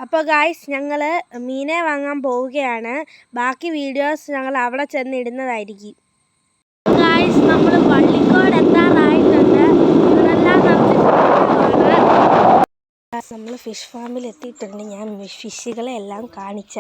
അപ്പോൾ ഗായ്സ് ഞങ്ങൾ മീനെ വാങ്ങാൻ പോവുകയാണ്. ബാക്കി വീഡിയോസ് ഞങ്ങൾ അവിടെ ചെന്ന് ഇടുന്നതായിരിക്കും. ഗായ്സ് നമ്മൾ വള്ളിക്കോട് എത്താറായിട്ടുണ്ട്. ഇവിടെല്ലാം നമ്മൾ ഫിഷ് ഫാമിൽ എത്തിയിട്ടുണ്ട്. ഞാൻ ഫിഷുകളെ എല്ലാം കാണിച്ച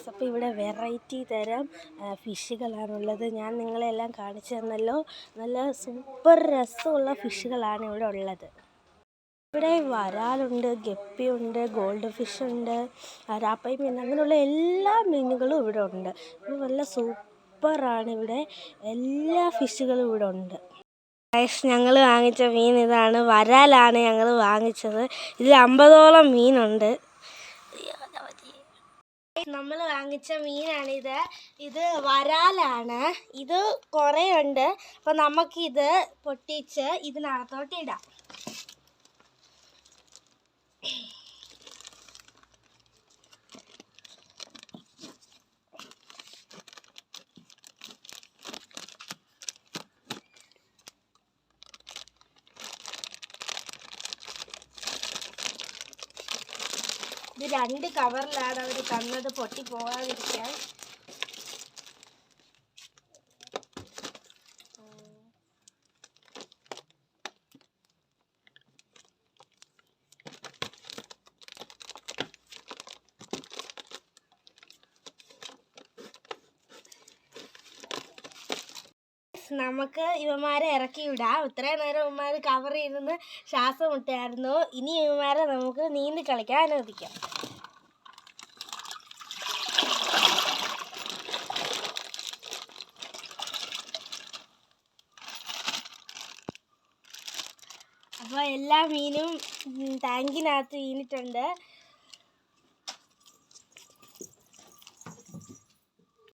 അപ്പോൾ ഇവിടെ വെറൈറ്റി തരം ഫിഷുകളാണുള്ളത്. ഞാൻ നിങ്ങളെല്ലാം കാണിച്ചു തന്നല്ലോ. നല്ല സൂപ്പർ രസമുള്ള ഫിഷുകളാണ് ഇവിടെ ഉള്ളത്. ഇവിടെ വരാലുണ്ട്, ഗപ്പിയുണ്ട്, ഗോൾഡ് ഫിഷ് ഉണ്ട്, രാപ്പൈ മീൻ, അങ്ങനെയുള്ള എല്ലാ മീനുകളും ഇവിടെ ഉണ്ട്. ഇത് നല്ല സൂപ്പറാണ്. ഇവിടെ എല്ലാ ഫിഷുകളും ഇവിടെ ഉണ്ട്. ഞങ്ങൾ വാങ്ങിച്ച മീൻ ഇതാണ്. വരാലാണ് ഞങ്ങൾ വാങ്ങിച്ചത്. ഇതിൽ 50ഓളം മീനുണ്ട്. നമ്മൾ വാങ്ങിച്ച മീനാണിത്. ഇത് വരാലാണ്. ഇത് കുറേ ഉണ്ട്. അപ്പം നമുക്കിത് പൊട്ടിച്ച് ഇതിനകത്തോട്ട് ഇടാം. ഇത് 2 കവറിലാണ് അവർ തന്നത്, പൊട്ടി പോകാതിരിക്കാൻ. നമുക്ക് ഇവന്മാരെ ഇറക്കി വിടാം. ഇത്രയും നേരം ഇവന്മാർ കവർ ചെയ്തെന്ന് ശ്വാസം മുട്ടായിരുന്നു. ഇനി ഇവന്മാരെ നമുക്ക് നീന്തി കളിക്കാൻ അനുവദിക്കാം. അപ്പോൾ എല്ലാ മീനും ടാങ്കിനകത്ത് വീണിട്ടുണ്ട്.